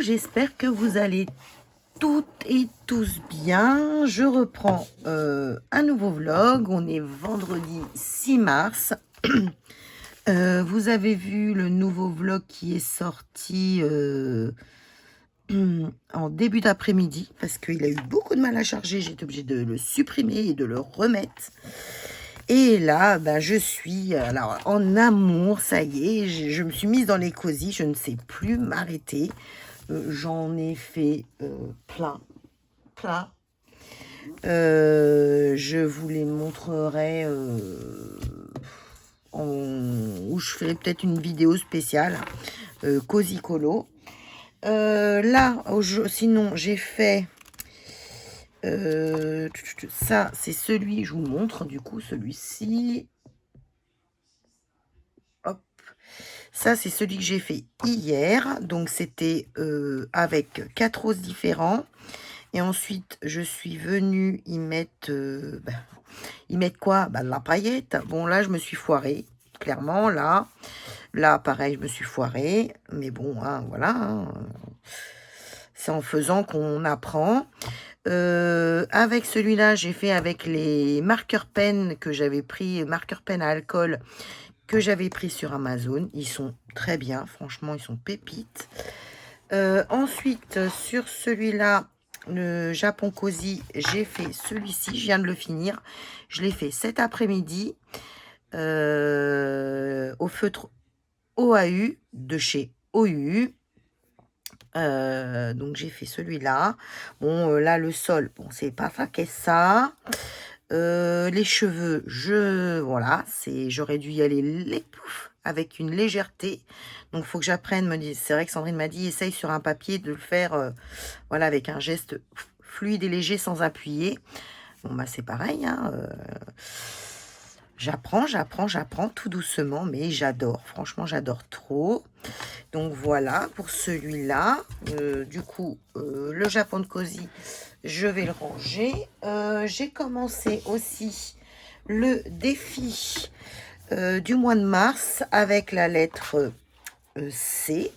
j'espère que vous allez toutes et tous bien. Je reprends un nouveau vlog. On est vendredi 6 mars. Vous avez vu le nouveau vlog qui est sorti en début d'après-midi parce qu'il a eu beaucoup de mal à charger. J'ai été obligée de le supprimer et de le remettre. Et là, je suis alors en amour, ça y est, je me suis mise dans les cosy, je ne sais plus m'arrêter. J'en ai fait plein. Je vous les montrerai où je ferai peut-être une vidéo spéciale cosy colo. Là, sinon, j'ai fait ça, c'est celui, je vous montre du coup, celui-ci. Hop. Ça, c'est celui que j'ai fait hier. Donc, c'était avec 4 roses différents. Et ensuite, je suis venue y mettre... y mettre quoi? De la paillette. Bon, là, je me suis foirée. Clairement, là. Là, pareil, je me suis foirée. Mais bon, hein, voilà. Hein. C'est en faisant qu'on apprend. Avec celui-là, j'ai fait avec les marqueurs pen que j'avais pris, marqueurs pen à alcool que j'avais pris sur Amazon. Ils sont très bien, franchement, ils sont pépites. Ensuite, sur celui-là, le Japon Cozy, j'ai fait celui-ci, je viens de le finir. Je l'ai fait cet après-midi au feutre OAU de chez OU. Donc j'ai fait celui-là. Bon, là, le sol, bon, c'est pas faquet ça. Les cheveux, voilà, j'aurais dû y aller les poufs avec une légèreté. Donc, il faut que j'apprenne. C'est vrai que Sandrine m'a dit, essaye sur un papier de le faire, voilà, avec un geste fluide et léger sans appuyer. Bon, c'est pareil, hein. J'apprends tout doucement, mais j'adore. Franchement, j'adore trop. Donc, voilà pour celui-là. Du coup, le Japon de Cozy, je vais le ranger. J'ai commencé aussi le défi du mois de mars avec la lettre C.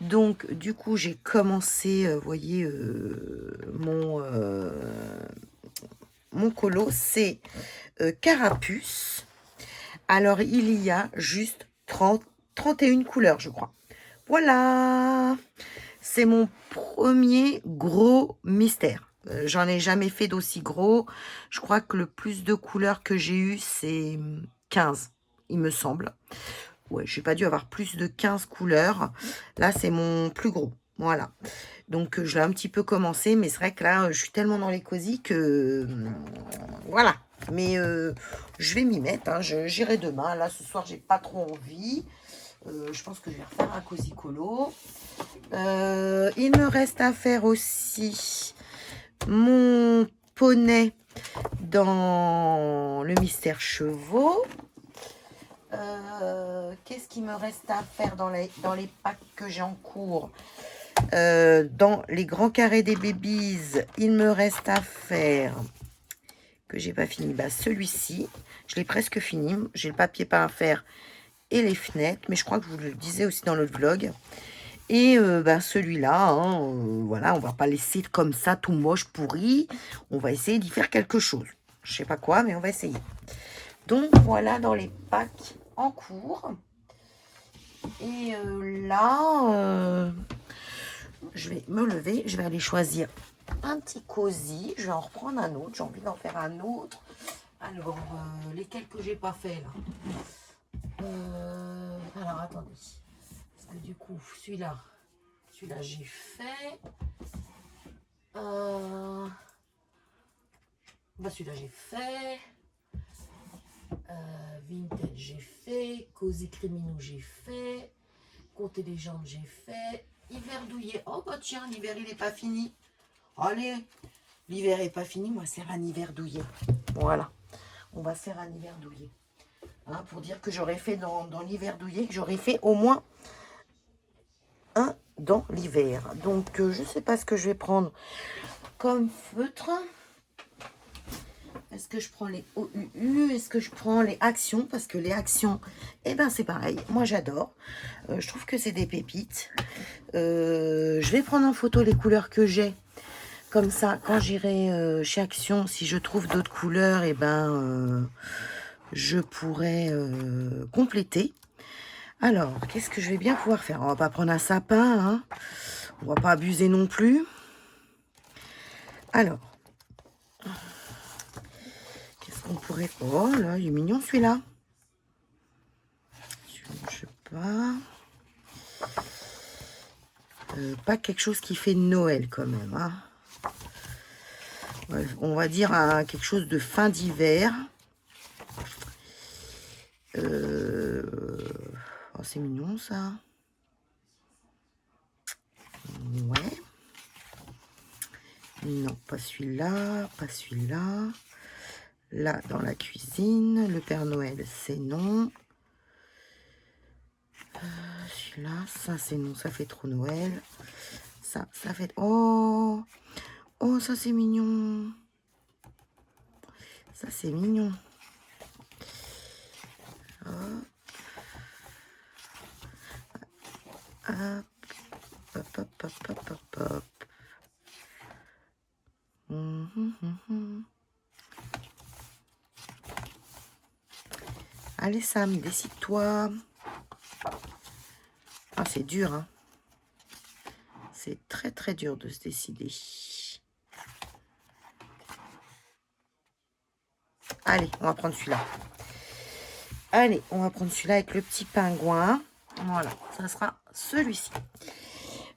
Donc, du coup, j'ai commencé, vous voyez, mon colo, c'est Carapuce. Alors, il y a juste 31 couleurs, je crois. Voilà! C'est mon premier gros mystère. J'en ai jamais fait d'aussi gros. Je crois que le plus de couleurs que j'ai eu, c'est 15, il me semble. Ouais, j'ai pas dû avoir plus de 15 couleurs. Là, c'est mon plus gros. Voilà. Donc, je l'ai un petit peu commencé, mais c'est vrai que là, je suis tellement dans les cosy que... voilà. Mais je vais m'y mettre. Hein. J'irai demain. Là, ce soir, j'ai pas trop envie. Je pense que je vais refaire un cosy colo. Il me reste à faire aussi mon poney dans le mystère chevaux. Qu'est-ce qu'il me reste à faire dans les packs que j'ai en cours? Dans les grands carrés des babies, il me reste à faire, que j'ai pas fini, celui-ci. Je l'ai presque fini. J'ai le papier peint à faire et les fenêtres, mais je crois que je vous le disais aussi dans le vlog. Et celui-là, hein, voilà, on va pas laisser comme ça tout moche, pourri. On va essayer d'y faire quelque chose. Je sais pas quoi, mais on va essayer. Donc voilà dans les packs en cours. Et là, je vais me lever, je vais aller choisir un petit cosy. Je vais en reprendre un autre. J'ai envie d'en faire un autre. Alors, lesquels que j'ai pas fait là. Alors attendez. Parce que du coup, celui-là j'ai fait. Celui-là j'ai fait. Vintage j'ai fait. Cosy Criminaux j'ai fait. Contes et légendes j'ai fait. Hiver douillet. Oh bah tiens, l'hiver il n'est pas fini. Allez, l'hiver est pas fini. Moi, c'est un hiver douillet. Voilà. On va faire un hiver douillet. Hein, pour dire que j'aurais fait dans l'hiver douillet, que j'aurais fait au moins un dans l'hiver. Donc, je sais pas ce que je vais prendre comme feutre. Est-ce que je prends les OUU? Est-ce que je prends les actions? Parce que les actions, eh ben c'est pareil. Moi, j'adore. Je trouve que c'est des pépites. Je vais prendre en photo les couleurs que j'ai. Comme ça, quand j'irai chez Action, si je trouve d'autres couleurs, eh ben, je pourrais compléter. Alors, qu'est-ce que je vais bien pouvoir faire? On va pas prendre un sapin, hein. On va pas abuser non plus. Alors, qu'est-ce qu'on pourrait... Oh là, il est mignon celui-là. Je sais pas. Pas quelque chose qui fait Noël quand même, hein. Ouais, on va dire quelque chose de fin d'hiver. Oh, c'est mignon ça. Ouais. Non, pas celui-là, pas celui-là. Là, dans la cuisine, le Père Noël, c'est non. Celui-là, ça c'est non, ça fait trop Noël. Ça fait... Oh, oh, ça c'est mignon. Ça c'est mignon. Hop. Hop, hop, hop, hop, hop, hop, hop. Allez Sam, décide-toi. Ah, c'est dur, hein. C'est très très dur de se décider. Allez, on va prendre celui-là. Allez, on va prendre celui-là avec le petit pingouin. Voilà, ça sera celui-ci.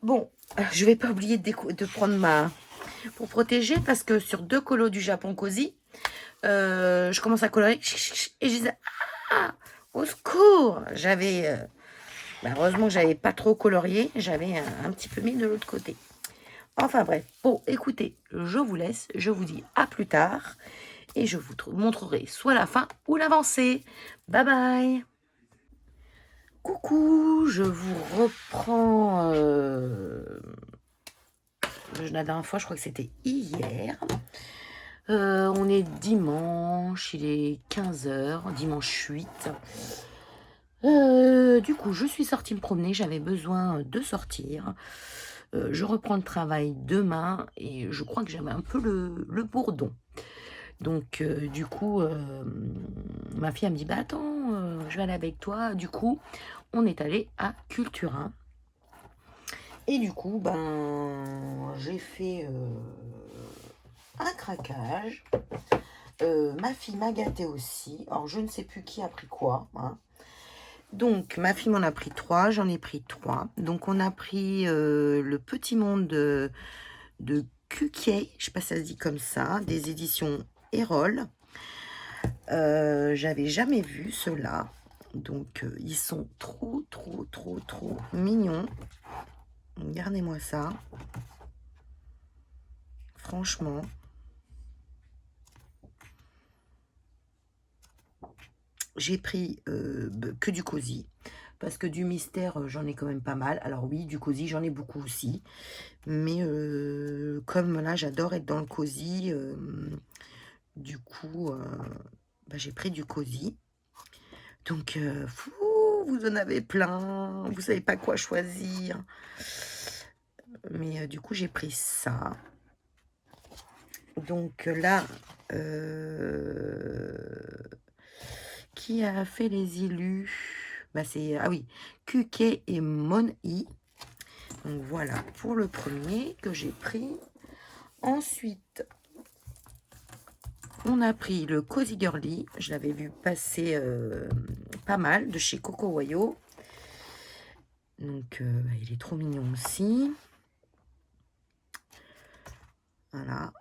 Bon, je vais pas oublier de prendre ma... pour protéger, parce que sur 2 colos du Japon Cozy, je commence à colorer et je disais, ah, au secours. J'avais... heureusement que j'avais pas trop colorié, j'avais un petit peu mis de l'autre côté. Enfin bref, bon, écoutez, je vous laisse, je vous dis à plus tard et je vous montrerai soit la fin ou l'avancée. Bye bye. Coucou, je vous reprends. La dernière fois, je crois que c'était hier. On est dimanche, il est 15 h, dimanche 8. Du coup, je suis sortie me promener, j'avais besoin de sortir. Je reprends le travail demain et je crois que j'avais un peu le bourdon. Donc, du coup, ma fille elle me dit, bah attends, je vais aller avec toi. Du coup, on est allé à Cultura. Et du coup, ben, j'ai fait un craquage. Ma fille m'a gâté aussi. Alors, je ne sais plus qui a pris quoi, hein. Donc, ma fille m'en a pris 3, j'en ai pris 3. Donc, on a pris le petit monde de Cuquier, je sais pas si ça se dit comme ça, des éditions Erol. J'avais jamais vu ceux-là. Donc, ils sont trop, trop, trop, trop mignons. Regardez-moi ça. Franchement. J'ai pris que du cosy. Parce que du mystère, j'en ai quand même pas mal. Alors oui, du cosy, j'en ai beaucoup aussi. Mais comme là, j'adore être dans le cosy. Du coup, j'ai pris du cosy. Donc, vous en avez plein. Vous savez pas quoi choisir. Mais du coup, j'ai pris ça. Donc là, qui a fait les élus? C'est, ah oui, Kuke et Moni. Donc voilà, pour le premier que j'ai pris. Ensuite, on a pris le Cozy Girly. Je l'avais vu passer pas mal de chez Coco Wayo. Donc, il est trop mignon aussi. Voilà.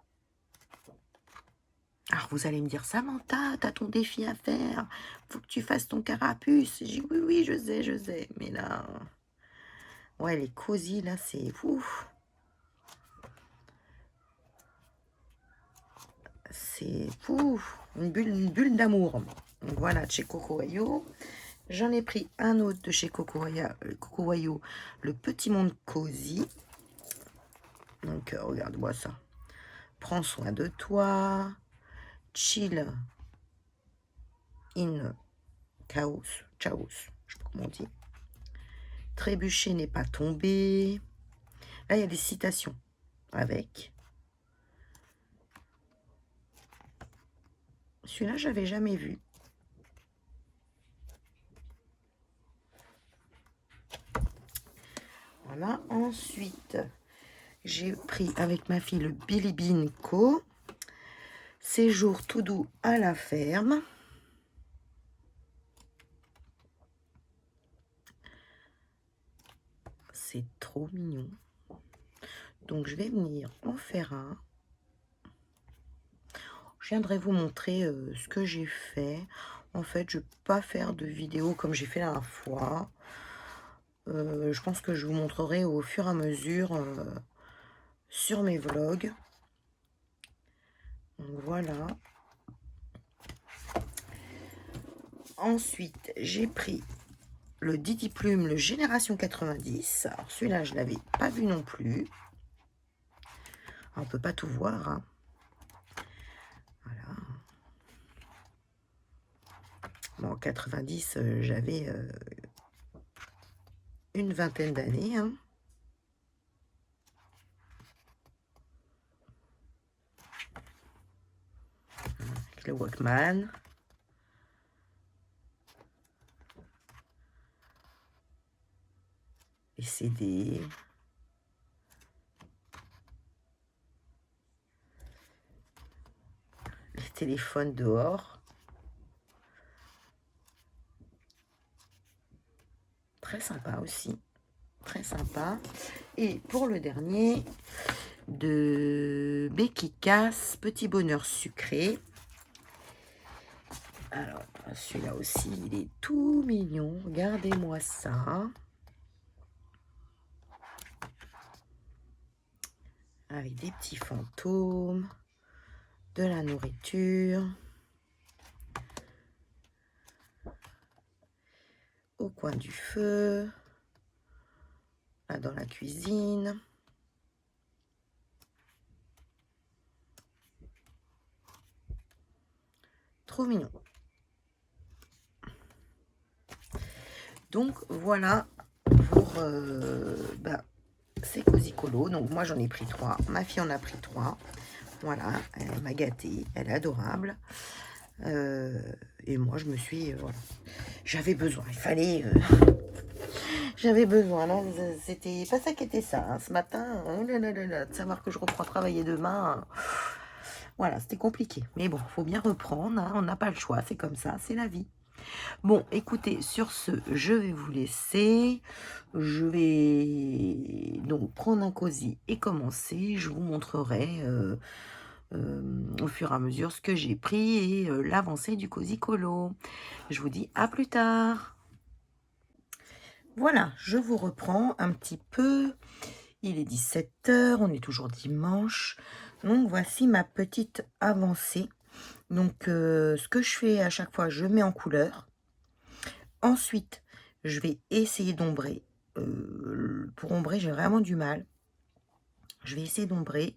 Alors, vous allez me dire, Samantha, t'as ton défi à faire. Faut que tu fasses ton carapuce. J'ai dit, oui, oui, je sais, je sais. Mais là, ouais, les cosy, là, c'est ouf. C'est ouf. Une bulle d'amour. Donc, voilà, de chez Coco Wayo. J'en ai pris un autre de chez Coco Wayo, le Petit Monde Cosy. Donc, regarde-moi ça. Prends soin de toi. Chill in Chaos. Chaos, je sais pas comment on dit. Trébucher n'est pas tombé. Là, il y a des citations avec. Celui-là, j'avais jamais vu. Voilà. Ensuite, j'ai pris avec ma fille le Billy Bean Co. Séjour tout doux à la ferme. C'est trop mignon. Donc, je vais venir en faire un. Je viendrai vous montrer ce que j'ai fait. En fait, je ne vais pas faire de vidéo comme j'ai fait la dernière fois. Je pense que je vous montrerai au fur et à mesure sur mes vlogs. Donc, voilà. Ensuite, j'ai pris le Didi Plume, le Génération 90. Alors, celui-là, je ne l'avais pas vu non plus. On ne peut pas tout voir, hein. Voilà. Bon, en 90, j'avais une vingtaine d'années, hein. Avec le Walkman. Les CD. Les téléphones dehors. Très sympa aussi. Très sympa. Et pour le dernier, de Becky Cass, Petit Bonheur Sucré. Alors, celui-là aussi, il est tout mignon. Regardez-moi ça. Avec des petits fantômes, de la nourriture. Au coin du feu. Là, dans la cuisine. Trop mignon. Donc, voilà pour ces Cosicolo. Donc, moi, j'en ai pris 3. Ma fille en a pris 3. Voilà, elle m'a gâtée. Elle est adorable. Et moi, je me suis... voilà. J'avais besoin. Il fallait... J'avais besoin. Non, c'était pas ça qui était ça. Hein. Ce matin, oh là là là là, de savoir que je reprends travailler demain... Voilà, c'était compliqué. Mais bon, il faut bien reprendre. Hein. On n'a pas le choix. C'est comme ça. C'est la vie. Bon, écoutez, sur ce, je vais vous laisser. Je vais donc prendre un cosy et commencer. Je vous montrerai au fur et à mesure ce que j'ai pris et l'avancée du Cosicolo. Je vous dis à plus tard. Voilà, je vous reprends un petit peu. Il est 17 h, on est toujours dimanche. Donc, voici ma petite avancée. Donc, ce que je fais à chaque fois, je mets en couleur. Ensuite, je vais essayer d'ombrer. Pour ombrer, j'ai vraiment du mal. Je vais essayer d'ombrer.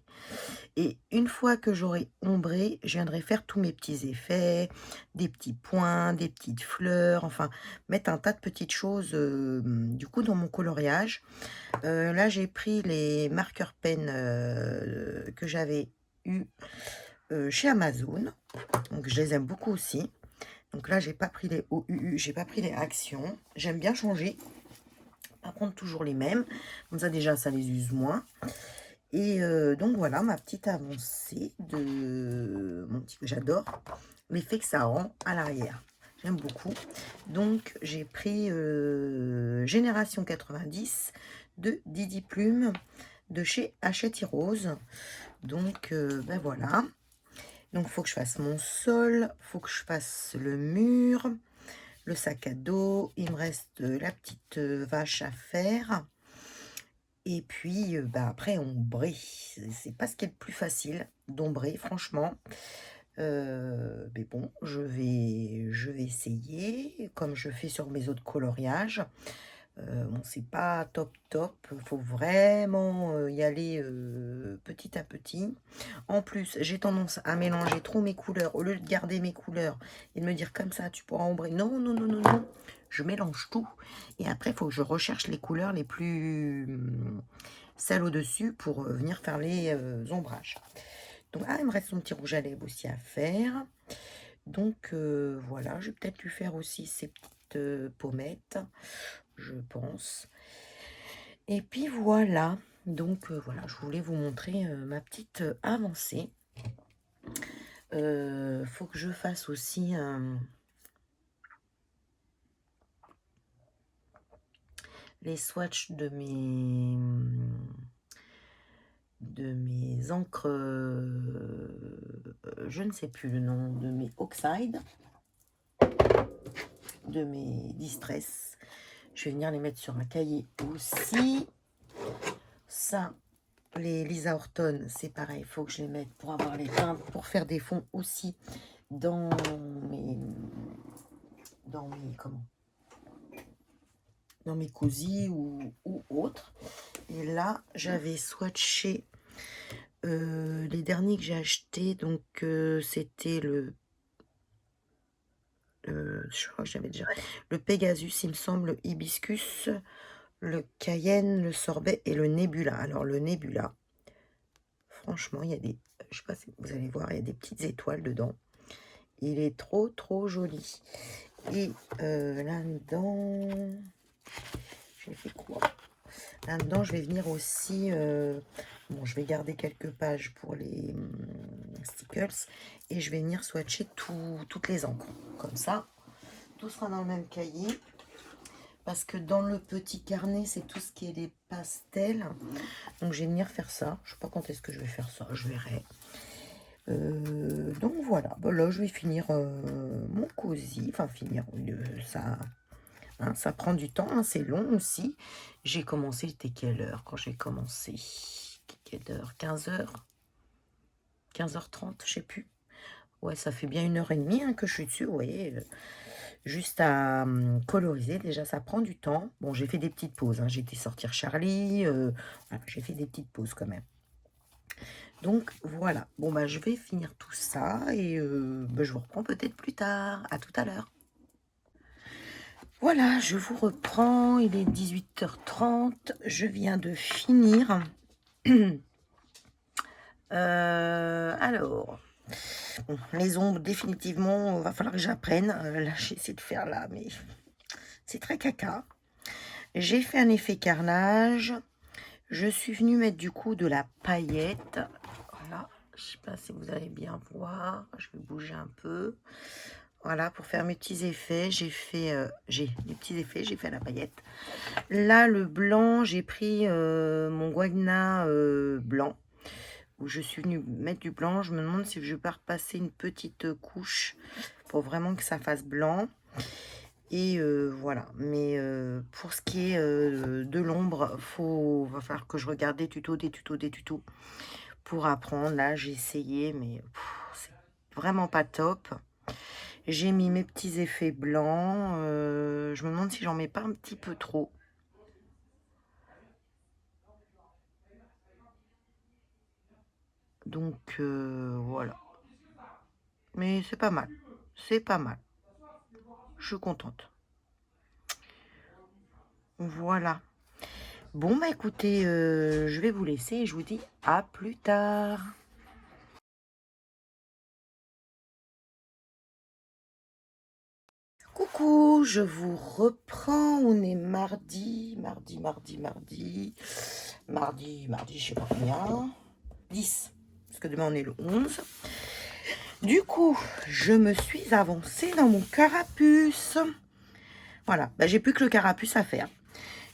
Et une fois que j'aurai ombré, je viendrai faire tous mes petits effets, des petits points, des petites fleurs, enfin, mettre un tas de petites choses, du coup, dans mon coloriage. Là, j'ai pris les marqueurs pen que j'avais eu chez Amazon. Donc, je les aime beaucoup aussi. Donc là, j'ai pas pris les OUU, j'ai pas pris les actions. J'aime bien changer. Pas prendre toujours les mêmes. Comme ça, déjà, ça les use moins. Et donc, voilà ma petite avancée de mon petit... J'adore l'effet que ça rend à l'arrière. J'aime beaucoup. Donc, j'ai pris Génération 90 de Didi Plume de chez Hachette Rose. Donc, ben voilà. Donc, il faut que je fasse mon sol, il faut que je fasse le mur, le sac à dos. Il me reste la petite vache à faire. Et puis, après, ombrer. C'est pas ce qui est le plus facile d'ombrer, franchement. Mais bon, je vais essayer, comme je fais sur mes autres coloriages. Bon, c'est pas top top, faut vraiment y aller petit à petit. En plus, j'ai tendance à mélanger trop mes couleurs. Au lieu de garder mes couleurs et de me dire comme ça, tu pourras ombrer. Non, non, non, non, non. Je mélange tout. Et après, il faut que je recherche les couleurs les plus celles au-dessus pour venir faire les ombrages. Donc, ah, il me reste son petit rouge à lèvres aussi à faire. Donc, voilà, je vais peut-être lui faire aussi ces petites pommettes, je pense. Et puis voilà, donc voilà, je voulais vous montrer ma petite avancée. Faut que je fasse aussi les swatchs de mes encres, je ne sais plus le nom, de mes Oxide, de mes Distress. Je vais venir les mettre sur un cahier aussi. Ça, les Lisa Horton, c'est pareil, il faut que je les mette pour avoir les teintes, pour faire des fonds aussi dans mes comment, dans mes cosy ou autres. Et là, j'avais swatché les derniers que j'ai achetés. Donc, c'était je crois que j'avais déjà le Pegasus, il me semble, le Hibiscus, le Cayenne, le Sorbet et le Nebula. Alors, le Nebula, franchement, il y a des... Je sais pas si vous allez voir, il y a des petites étoiles dedans. Il est trop, trop joli. Et là-dedans... J'ai fait quoi? Là-dedans, je vais venir aussi... bon, je vais garder quelques pages pour les stickers. Et je vais venir swatcher toutes les encres. Comme ça, tout sera dans le même cahier. Parce que dans le petit carnet, c'est tout ce qui est des pastels. Donc, je vais venir faire ça. Je ne sais pas quand est-ce que je vais faire ça. Je verrai. Donc, voilà. Bon, là, je vais finir mon cosy. Enfin, finir. Ça... Hein, ça prend du temps, hein, c'est long aussi. J'ai commencé, c'était quelle heure quand j'ai commencé? Quelle heure? 15h? 15h30, je sais plus. Ouais, ça fait bien 1h30 hein, que je suis dessus, vous voyez. Juste à coloriser, déjà ça prend du temps. Bon, j'ai fait des petites pauses, hein. J'ai été sortir Charlie. Voilà, j'ai fait des petites pauses quand même. Donc voilà, bon bah je vais finir tout ça et bah, je vous reprends peut-être plus tard. À tout à l'heure. Voilà, je vous reprends, il est 18h30, je viens de finir. Alors, bon, les ombres, définitivement, il va falloir que j'apprenne. Là, j'ai essayé de faire là, mais c'est très caca. J'ai fait un effet carnage. Je suis venue mettre du coup de la paillette. Voilà, je ne sais pas si vous allez bien voir. Je vais bouger un peu. Voilà, pour faire mes petits effets, j'ai fait des petits effets, j'ai fait à la paillette. Là, le blanc, j'ai pris mon Guagna blanc, où je suis venue mettre du blanc. Je me demande si je vais pas repasser une petite couche pour vraiment que ça fasse blanc. Et voilà, mais pour ce qui est de l'ombre, va falloir que je regarde des tutos pour apprendre. Là, j'ai essayé, mais c'est vraiment pas top. J'ai mis mes petits effets blancs. Je me demande si j'en mets pas un petit peu trop. Donc, voilà. Mais c'est pas mal. C'est pas mal. Je suis contente. Voilà. Bon, bah écoutez, je vais vous laisser et je vous dis à plus tard. Coucou, je vous reprends. On est mardi, je sais pas combien. 10, parce que demain on est le 11. Du coup, je me suis avancée dans mon carapuce. Voilà, bah, j'ai plus que le carapuce à faire.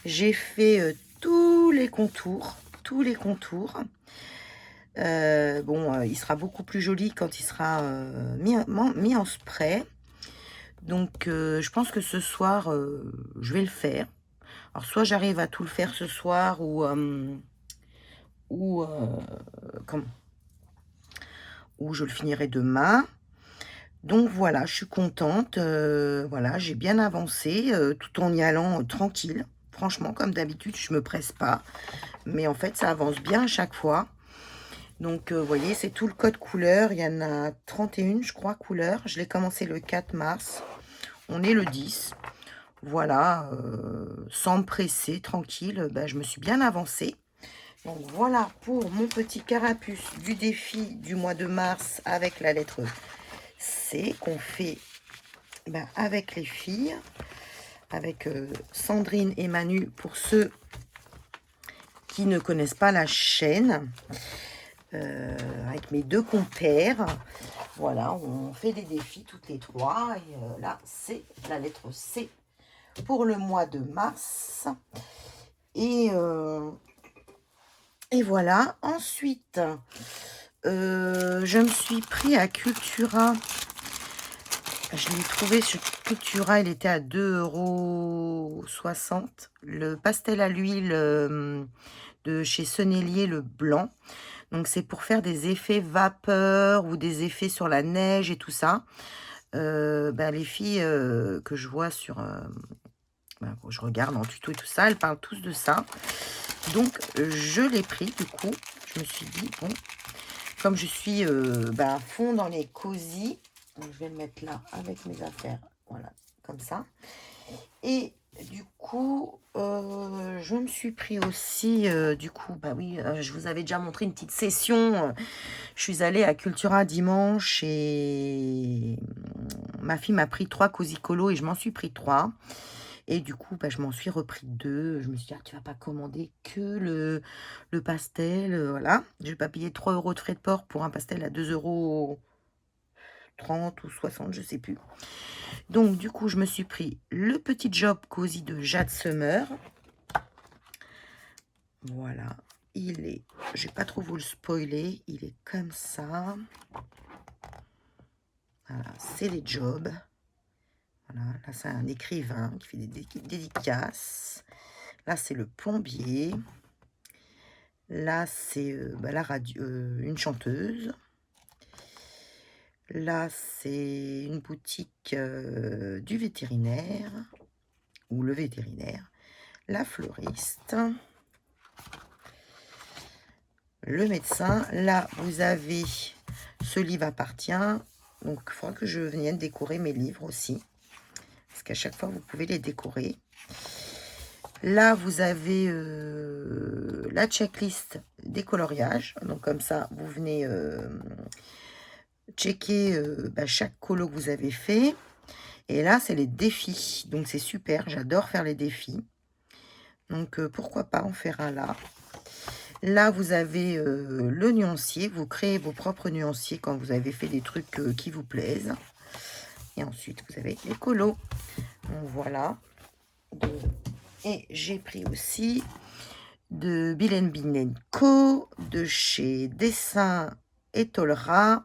J'ai fait tous les contours. Bon, il sera beaucoup plus joli quand il sera mis en spray. Donc, je pense que ce soir, je vais le faire. Alors, soit j'arrive à tout le faire ce soir ou je le finirai demain. Donc, voilà, je suis contente. Voilà, j'ai bien avancé tout en y allant tranquille. Franchement, comme d'habitude, je me presse pas. Mais en fait, ça avance bien à chaque fois. Donc, vous voyez, c'est tout le code couleur. Il y en a 31, je crois, couleurs. Je l'ai commencé le 4 mars. On est le 10. Voilà, sans me presser, tranquille. Ben, je me suis bien avancée. Donc, voilà pour mon petit carapuce du défi du mois de mars avec la lettre C qu'on fait avec les filles, avec Sandrine et Manu pour ceux qui ne connaissent pas la chaîne. Avec mes 2 compères. Voilà, on fait des défis toutes les 3. Et là, c'est la lettre C pour le mois de mars. Et voilà. Ensuite, je me suis pris à Cultura. Je l'ai trouvé sur Cultura. Il était à 2,60 €. Le pastel à l'huile de chez Sennelier, le blanc. Donc, c'est pour faire des effets vapeur ou des effets sur la neige et tout ça. Les filles que je vois sur... je regarde en tuto et tout ça, elles parlent tous de ça. Donc, je l'ai pris, du coup. Je me suis dit, bon, comme je suis à fond dans les cosy, je vais le mettre là avec mes affaires. Voilà, comme ça. Et du coup, je me suis pris aussi, je vous avais déjà montré une petite session. Je suis allée à Cultura dimanche et ma fille m'a pris 3 cosy colo et je m'en suis pris 3. Et du coup, je m'en suis repris 2. Je me suis dit, tu vas pas commander que le pastel. Voilà, je vais pas payer 3 € de frais de port pour un pastel à 2,30 € ou 60, je sais plus. Donc, du coup, je me suis pris le petit job cosy de Jade Summer. Voilà. Il est... Je vais pas trop vous le spoiler. Il est comme ça. Voilà. C'est les jobs. Voilà. Là, c'est un écrivain qui fait des dédicaces. Là, c'est le plombier. Là, c'est la radio, une chanteuse. Là, c'est une boutique du vétérinaire. Ou le vétérinaire. La fleuriste. Le médecin. Là, vous avez ce livre appartient. Donc, il faudra que je vienne décorer mes livres aussi. Parce qu'à chaque fois, vous pouvez les décorer. Là, vous avez la checklist des coloriages. Donc, comme ça, vous venez checker chaque colo que vous avez fait. Et là, c'est les défis. Donc, c'est super. J'adore faire les défis. Donc, pourquoi pas en faire un là. Là, vous avez le nuancier. Vous créez vos propres nuanciers quand vous avez fait des trucs qui vous plaisent. Et ensuite, vous avez les colos. Donc, voilà. Et j'ai pris aussi de Bill Bean Co, de chez Dessin et Tolera.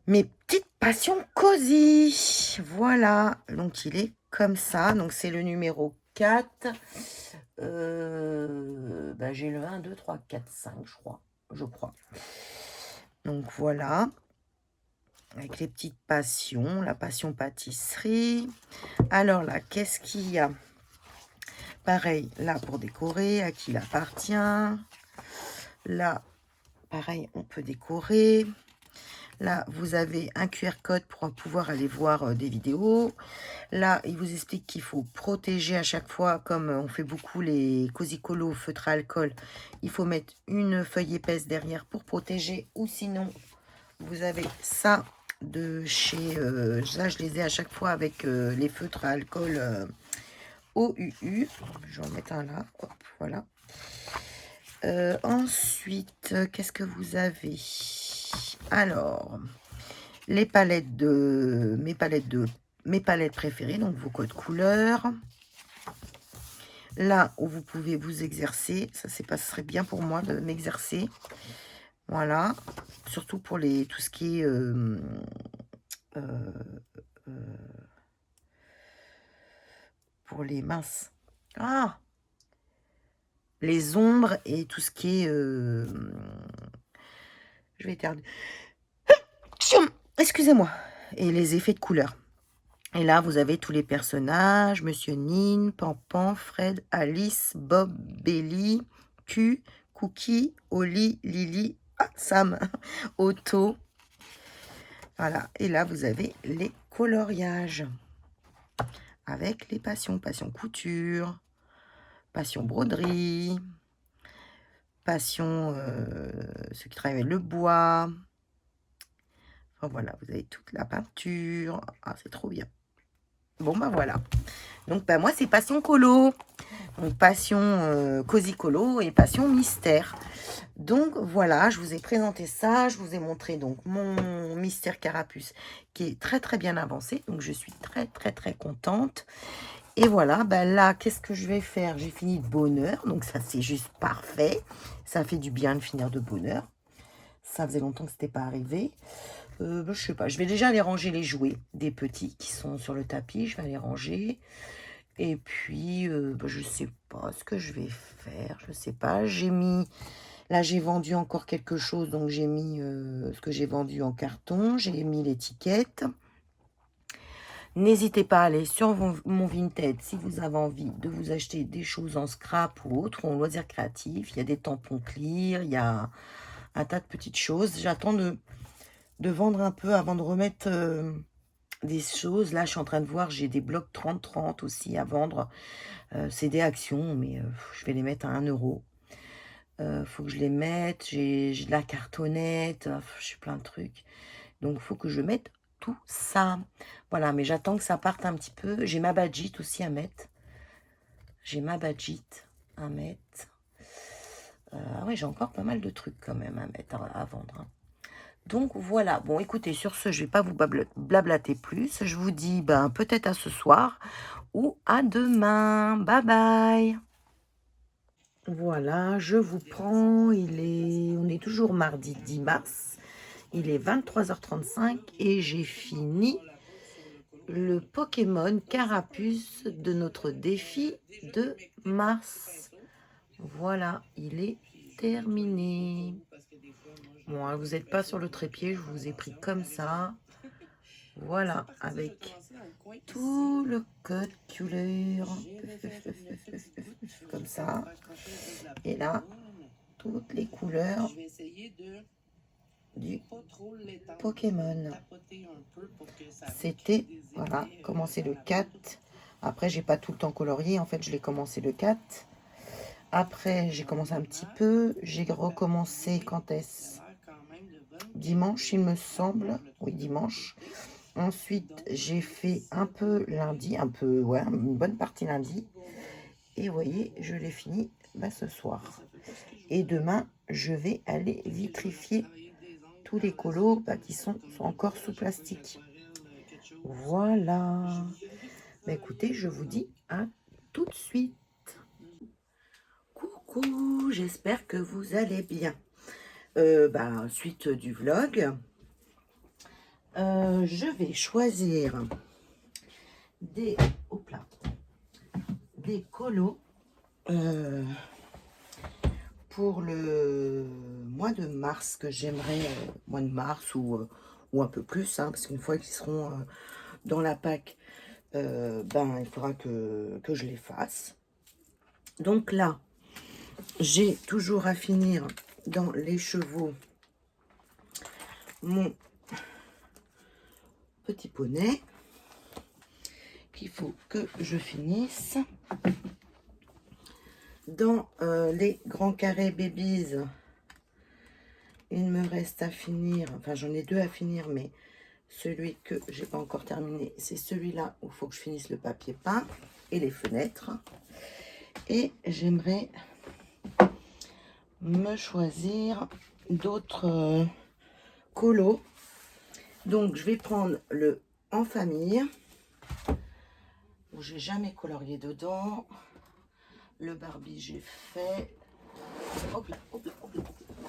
Mes petites passions cosy. Voilà. Donc, il est comme ça. Donc, c'est le numéro 4. J'ai le 1, 2, 3, 4, 5, je crois. Donc, voilà. Avec les petites passions. La passion pâtisserie. Alors là, qu'est-ce qu'il y a? Pareil, là, pour décorer, à qui il appartient. Là, pareil, on peut décorer. Là, vous avez un QR code pour pouvoir aller voir des vidéos. Là, il vous explique qu'il faut protéger à chaque fois, comme on fait beaucoup les cosy colo feutre à alcool. Il faut mettre une feuille épaisse derrière pour protéger. Ou sinon, vous avez ça de chez... ça, je les ai à chaque fois avec les feutres à alcool OUU. Je vais en mettre un là. Hop, voilà. Ensuite, qu'est-ce que vous avez? Alors, les palettes de mes palettes préférées, donc vos codes couleurs. Là où vous pouvez vous exercer, ça serait bien pour moi de m'exercer. Voilà, surtout pour tout ce qui est pour les minces. Ah, les ombres et tout ce qui est je vais éternuer. Excusez-moi. Et les effets de couleur. Et là, vous avez tous les personnages. Monsieur Nin, Pampan, Fred, Alice, Bob, Belly, Q, Cookie, Oli, Lily, Sam, Otto. Voilà. Et là, vous avez les coloriages. Avec les passions. Passion couture, passion broderie, passion ceux qui travaillent avec le bois. Enfin, voilà, vous avez toute la peinture. Ah, c'est trop bien. Bon, bah voilà. Donc, bah, moi, c'est passion colo. Donc, passion cosy colo et passion mystère. Donc, voilà, je vous ai présenté ça. Je vous ai montré donc mon mystère carapuce qui est très, très bien avancé. Donc, je suis très, très, très contente. Et voilà, ben là, qu'est-ce que je vais faire? J'ai fini de bonne heure, donc ça, c'est juste parfait. Ça fait du bien de finir de bonne heure. Ça faisait longtemps que ce n'était pas arrivé. Je sais pas, je vais déjà aller ranger les jouets des petits qui sont sur le tapis. Je vais les ranger. Et puis, je sais pas ce que je vais faire. Je sais pas. J'ai mis... Là, j'ai vendu encore quelque chose, donc j'ai mis ce que j'ai vendu en carton. J'ai mis l'étiquette. N'hésitez pas à aller sur mon Vinted si vous avez envie de vous acheter des choses en scrap ou autre, ou en loisirs créatifs. Il y a des tampons clear, il y a un tas de petites choses. J'attends de vendre un peu avant de remettre des choses. Là, je suis en train de voir, j'ai des blocs 30-30 aussi à vendre. C'est des actions, mais je vais les mettre à 1 euro. Faut que je les mette. J'ai de la cartonnette, j'ai plein de trucs. Donc, il faut que je mette tout ça. Voilà, mais j'attends que ça parte un petit peu. J'ai ma badgite aussi à mettre. J'ai ma badgite à mettre. Ah ouais, j'ai encore pas mal de trucs quand même à mettre, à vendre. Hein. Donc voilà, bon écoutez, sur ce, je vais pas vous blablater plus. Je vous dis ben, peut-être à ce soir ou à demain. Bye bye. Voilà, je vous prends. On est toujours mardi 10 mars. Il est 23h35 et j'ai fini le Pokémon Carapuce de notre défi de mars. Voilà, il est terminé. Bon, hein, vous n'êtes pas sur le trépied, je vous ai pris comme ça. Voilà, avec tout le code couleur. Comme ça. Et là, toutes les couleurs du Pokémon. C'était, voilà, commencé le 4. Après, j'ai pas tout le temps colorié. En fait, je l'ai commencé le 4. Après, j'ai commencé un petit peu. J'ai recommencé quand est-ce? Dimanche, il me semble. Oui, dimanche. Ensuite, j'ai fait un peu lundi. Un peu, ouais, une bonne partie lundi. Et vous voyez, je l'ai fini ce soir. Et demain, je vais aller vitrifier tous les colos qui sont encore sous plastique. Voilà. Écoutez, je vous dis à tout de suite. Coucou, j'espère que vous allez bien. Suite du vlog, je vais choisir des colos pour le mois de mars que j'aimerais, mois de mars ou un peu plus, hein, parce qu'une fois qu'ils seront dans la PAC, il faudra que je les fasse. Donc là, j'ai toujours à finir dans les chevaux mon petit poney qu'il faut que je finisse. Dans les grands carrés babies, il me reste à finir, enfin j'en ai 2 à finir, mais celui que j'ai pas encore terminé, c'est celui-là où il faut que je finisse le papier peint et les fenêtres. Et j'aimerais me choisir d'autres colos. Donc je vais prendre le En Famille, où j'ai jamais colorié dedans. Le Barbie, j'ai fait. Hop là, hop là, hop là,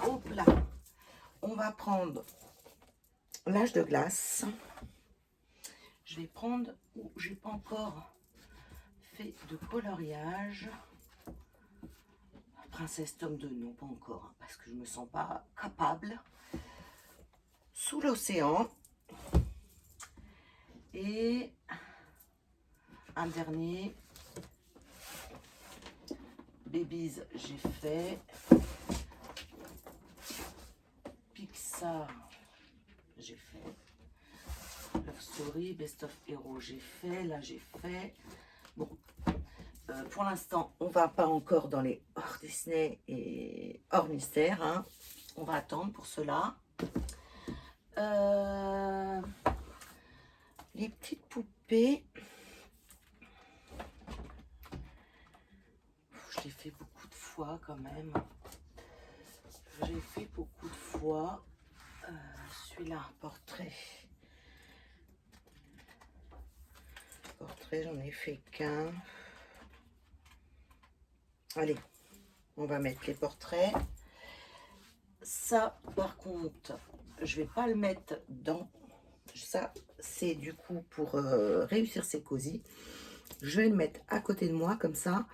hop là. On va prendre l'âge de glace. Je vais prendre où j'ai pas encore fait de coloriage. Princesse tome 2, non pas encore, hein, parce que je me sens pas capable. Sous l'océan. Et un dernier. Babies, j'ai fait. Pixar, j'ai fait. Love Story, Best of Hero, j'ai fait. Là, j'ai fait. Bon, pour l'instant, on va pas encore dans les hors Disney et hors mystère. Hein. On va attendre pour cela. Les petites poupées. Je l'ai fait beaucoup de fois quand même. J'ai fait beaucoup de fois. Celui-là, portrait. Portrait, j'en ai fait qu'un. Allez, on va mettre les portraits. Ça, par contre, je vais pas le mettre dans... Ça, c'est du coup pour réussir ces cosy. Je vais le mettre à côté de moi, comme ça.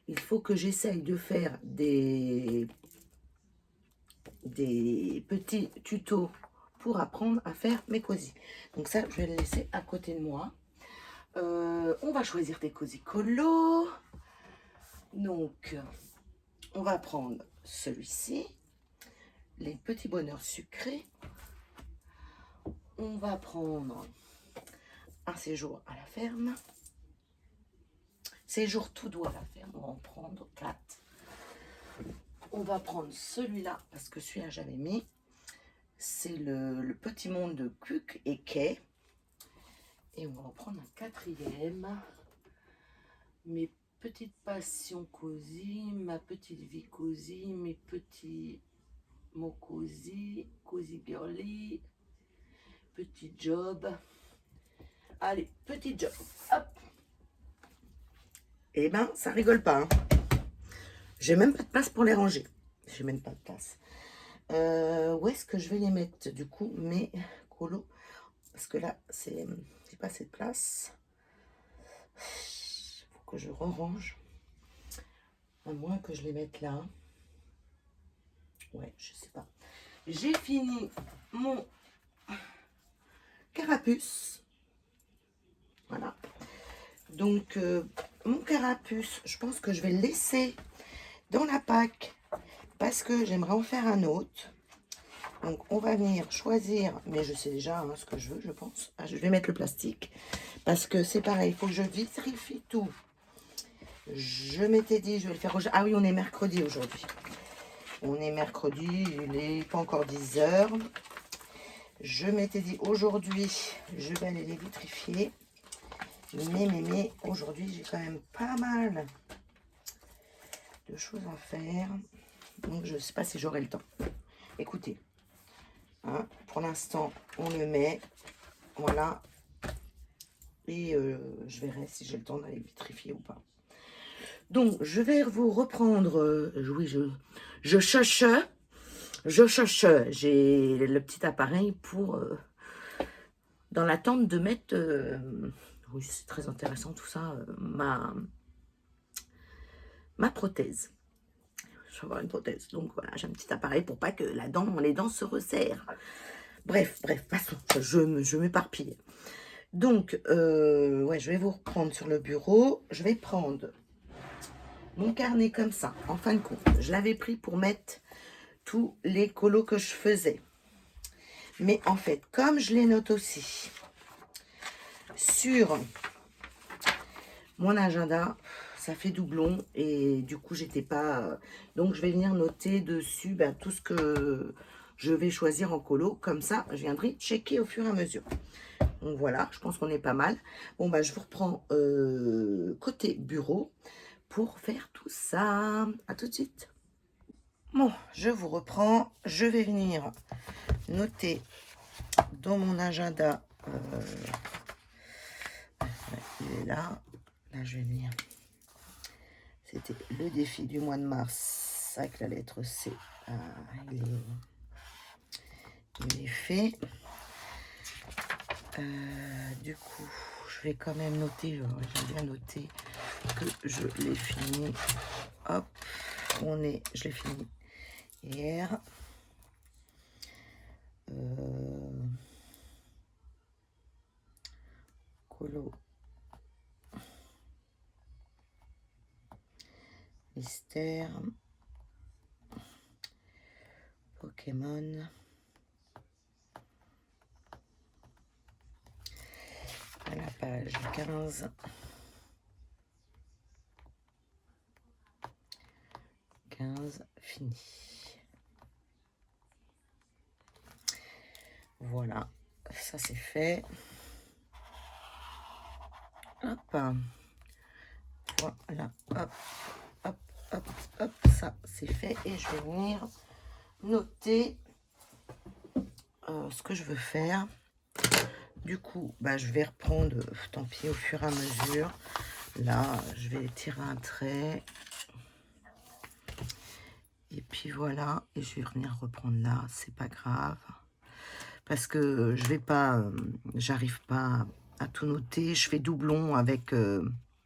Il faut que j'essaye de faire des petits tutos pour apprendre à faire mes cosy. Donc ça, je vais le laisser à côté de moi. On va choisir des cosy colos. Donc, on va prendre celui-ci. Les petits bonheurs sucrés. On va prendre un séjour à la ferme. Séjour tout doux à la ferme. On va en prendre 4. On va prendre celui-là, parce que celui-là j'avais mis. C'est le petit monde de Cuc et Kay. Et on va en prendre un 4e. Mes petites passions cosy, ma petite vie cosy, mes petits mots cosy, cosy girly, petit job. Allez, petit job. Hop. Eh ben, ça rigole pas. Hein. J'ai même pas de place pour les ranger. J'ai même pas de place. Où est-ce que je vais les mettre du coup mes colos? Parce que là, c'est pas assez de place. Faut que je range. À moins que je les mette là. Ouais, je sais pas. J'ai fini mon carapuce. Voilà. Donc, mon carapuce, je pense que je vais le laisser dans la pack parce que j'aimerais en faire un autre. Donc, on va venir choisir, mais je sais déjà hein, ce que je veux, je pense. Ah, je vais mettre le plastique parce que c'est pareil, il faut que je vitrifie tout. Je m'étais dit, je vais le faire aujourd'hui. Ah oui, on est mercredi aujourd'hui. On est mercredi, il n'est pas encore 10 h. Je m'étais dit, aujourd'hui, je vais aller les vitrifier. Mais, aujourd'hui, j'ai quand même pas mal de choses à faire. Donc, je ne sais pas si j'aurai le temps. Écoutez, hein, pour l'instant, on le met. Voilà. Et je verrai si j'ai le temps d'aller vitrifier ou pas. Donc, je vais vous reprendre. Oui, je cherche. J'ai le petit appareil pour... dans l'attente de mettre... oui, c'est très intéressant tout ça. Ma prothèse. Je vais avoir une prothèse. Donc, voilà, j'ai un petit appareil pour pas que les dents se resserrent. Bref, passons. Je m'éparpille. Donc, ouais, je vais vous reprendre sur le bureau. Je vais prendre mon carnet comme ça. En fin de compte, je l'avais pris pour mettre tous les colos que je faisais. Mais en fait, comme je les note aussi sur mon agenda, ça fait doublon. Et du coup, j'étais pas... Donc, je vais venir noter dessus tout ce que je vais choisir en colo. Comme ça, je viendrai checker au fur et à mesure. Donc voilà, je pense qu'on est pas mal. Bon, je vous reprends côté bureau pour faire tout ça. À tout de suite. Bon, je vous reprends. Je vais venir noter dans mon agenda. Il est là. Là, je vais venir. C'était le défi du mois de mars avec la lettre C. Il est fait. Du coup, je vais quand même noter, j'ai bien noté que je l'ai fini. Hop, je l'ai fini hier. Colo Mystère. Pokémon. À la page 15. 15, fini. Voilà, ça c'est fait. Hop. Voilà, hop, hop, hop, hop, ça c'est fait. Et je vais venir noter ce que je veux faire. Du coup, bah, je vais reprendre, tant pis, au fur et à mesure. Là, je vais tirer un trait. Et puis voilà, et je vais venir reprendre là, c'est pas grave. Parce que je vais pas, j'arrive pas à tout noter. Je fais doublon avec,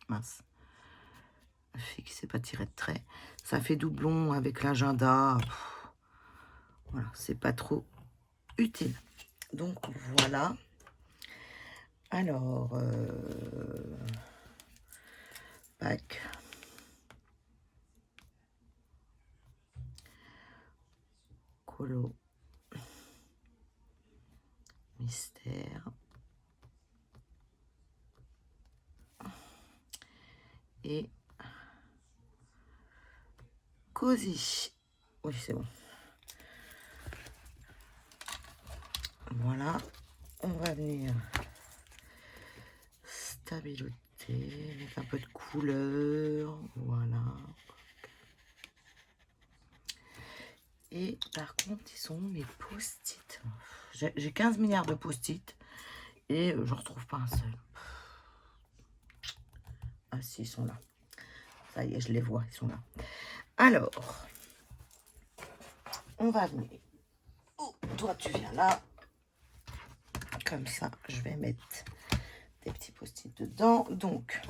mince, la fille qui sait pas tirer de trait. Ça fait doublon avec l'agenda. Voilà, c'est pas trop utile. Donc voilà. Alors, pack. Colo. Mystère. Et Cozy. Oui, c'est bon. Voilà. On va venir stabilité, avec un peu de couleur. Voilà. Et par contre, ils sont mes post-it. J'ai 15 milliards de post-it et je retrouve pas un seul. Ah si, ils sont là. Ça y est, je les vois, ils sont là. Alors, on va venir. Oh, toi, tu viens là. Comme ça, je vais mettre des petits post-it dedans. Donc,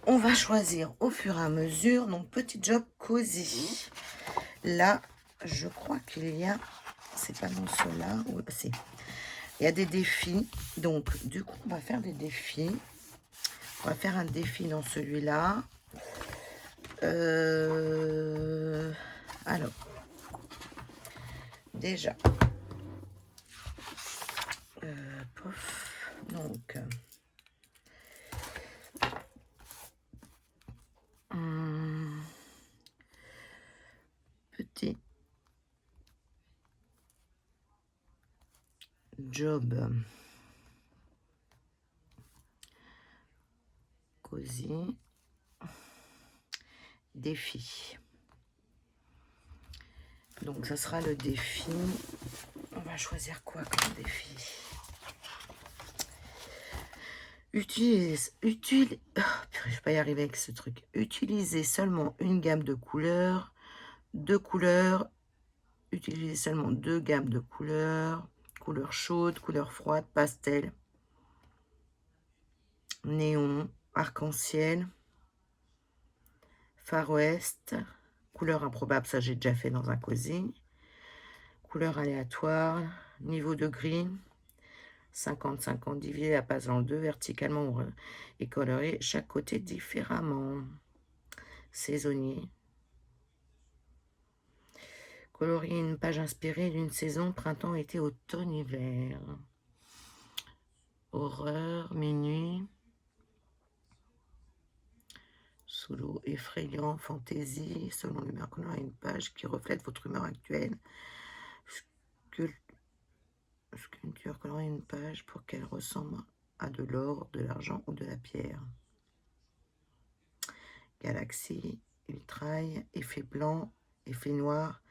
on va choisir au fur et à mesure. Donc, petit job cosy. Là, je crois qu'il y a... C'est pas dans ceux-là. Oui, c'est... Il y a des défis. Donc, du coup, on va faire des défis. On va faire un défi dans celui-là. Alors, déjà, pof, donc, petit job cosy, défi. Donc, ça sera le défi. On va choisir quoi comme défi? Oh, purée, je vais pas y arriver avec ce truc. Utilisez seulement une gamme de couleurs, deux couleurs. Utilisez seulement deux gammes de couleurs. Couleurs chaudes, couleurs froides, pastel, néon, arc-en-ciel, Far West, couleur improbable, ça j'ai déjà fait dans un cosy. Couleur aléatoire, niveau de gris, 50-50 divisé à passe en deux, verticalement et coloré chaque côté différemment. Saisonnier. Colorier une page inspirée d'une saison, printemps, été, automne, hiver. Horreur, minuit. Sous l'eau, effrayant, fantaisie, selon l'humeur qu'on a, une page qui reflète votre humeur actuelle. Sculpture colorier une page pour qu'elle ressemble à de l'or, de l'argent ou de la pierre. Galaxie, ultrail, effet blanc, effet noir,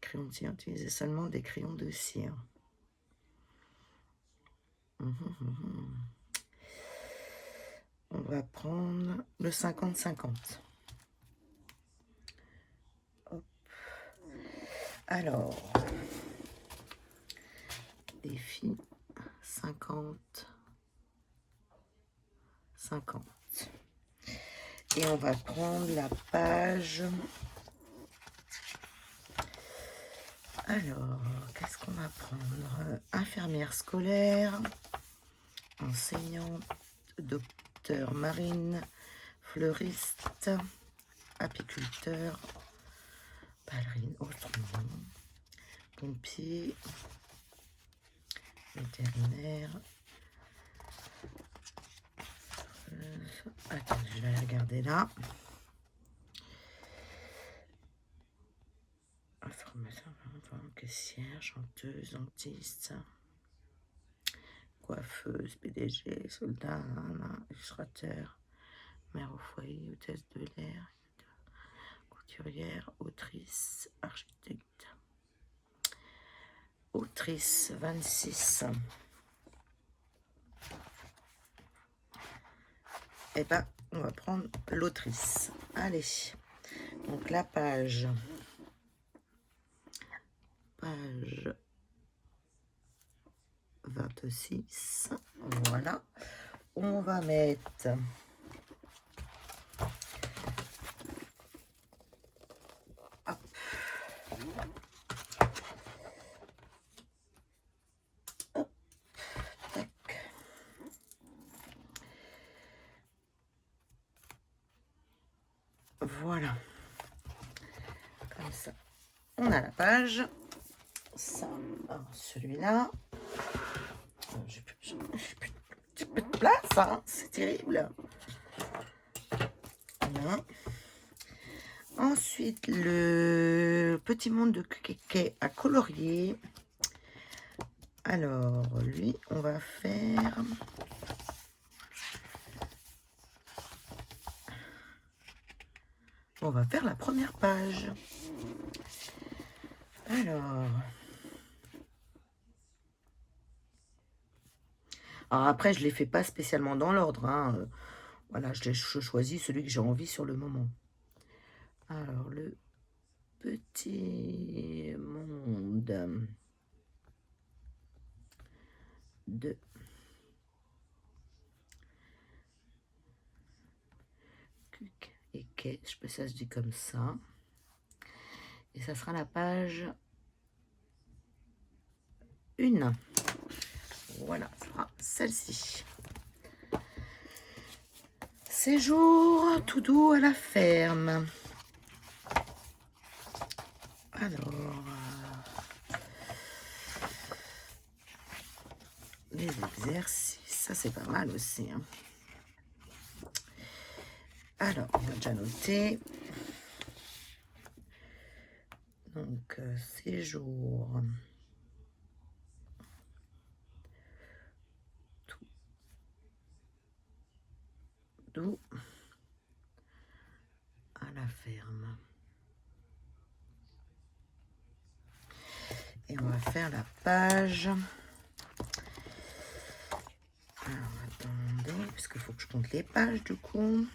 crayon de cire, utilisez seulement des crayons de cire. On va prendre le 50-50. Alors, défi 50. Et on va prendre la page. Alors, qu'est-ce qu'on va prendre? Infirmière scolaire, enseignante, docteur marine, fleuriste, apiculteur, ballerine, astronome, pompier, vétérinaire. Attends, je vais regarder là. Information, caissière, chanteuse, dentiste, coiffeuse, PDG, soldat, illustrateur, mère au foyer, hôtesse de l'air, couturière, autrice, architecte. Autrice, 26. Eh ben, on va prendre l'autrice. Allez, donc la page 26. Voilà. On va mettre hop. Hop. Tac. Voilà. Comme ça. On a la page. Ça, celui-là. J'ai plus de place, hein. C'est terrible. Voilà. Ensuite, le petit monde de Kéké à colorier. Alors, lui, on va faire... On va faire la première page. Alors après, je ne les fais pas spécialement dans l'ordre. Hein. Voilà, je choisis celui que j'ai envie sur le moment. Alors, le petit monde de Cuc et Quai. Je sais pas si ça se dit comme ça. Et ça sera la page 1. Voilà, ça sera celle-ci. Séjour tout doux à la ferme. Alors, les exercices, ça c'est pas mal aussi. Hein. Alors, on va déjà noter. Donc, séjour. Tout doux à la ferme. Et on va faire la page. Alors, attendez, parce qu'il faut que je compte les pages du coup.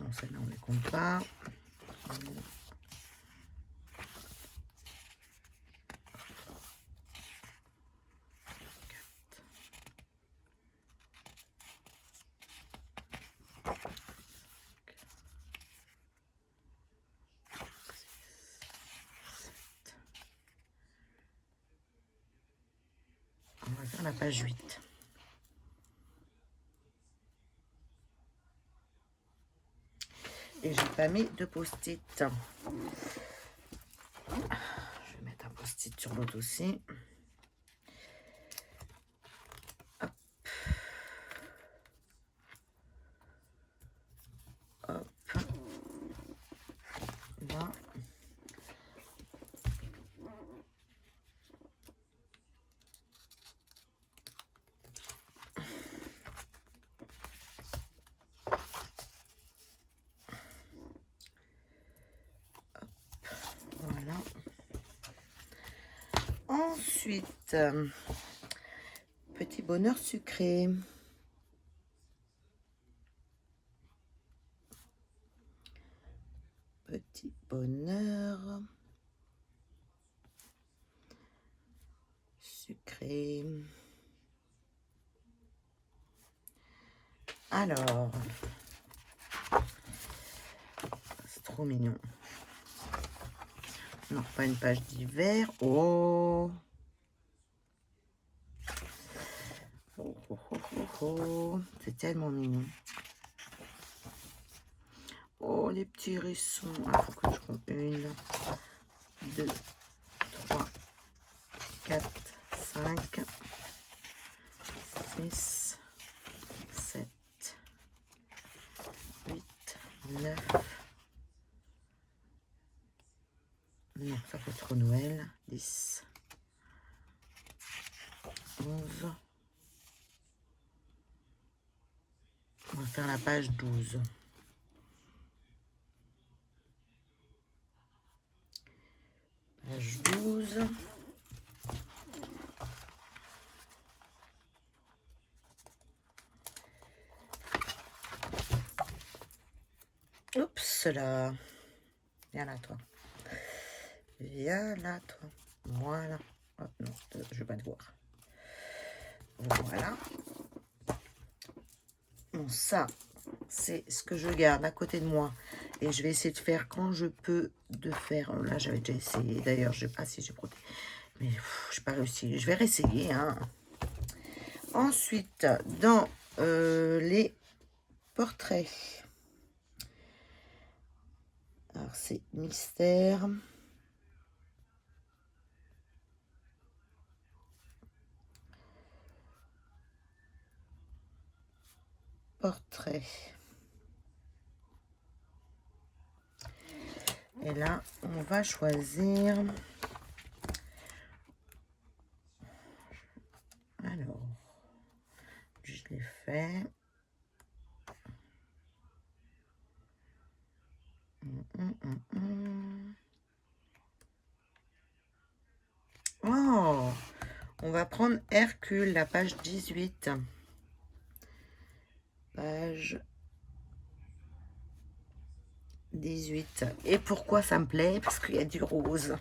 Non, celle-là, on ne les compte pas. On va faire la page 8. Et j'ai pas mis de post-it. Je vais mettre un post-it sur l'autre aussi. Hop. Hop. Là. Voilà. Ensuite, petit bonheur sucré. Petit bonheur sucré. Alors, c'est trop mignon. Non, pas une page d'hiver. Oh. Oh. C'est tellement mignon. Oh, les petits hérissons. Il faut que je compte. 1, 2, 3, 4, 5, 6, 7, 8, 9. Non, ça fait trop Noël. 10, 11. On va faire la page 12. Page 12. Oups là. Viens là, toi. Viens là, toi. Voilà. Oh, non, je vais pas te voir. Voilà. Bon, ça, c'est ce que je garde à côté de moi. Et je vais essayer de faire quand je peux de faire. Là, j'avais déjà essayé. D'ailleurs, je sais pas si j'ai protégé. Mais je n'ai pas réussi. Je vais réessayer. Hein. Ensuite, dans les portraits. Alors, c'est mystère. Portrait. Et là, on va choisir. Alors, je l'ai fait. Oh, on va prendre Hercule, la page 18. Page 18. Et pourquoi ça me plaît? Parce qu'il y a du rose.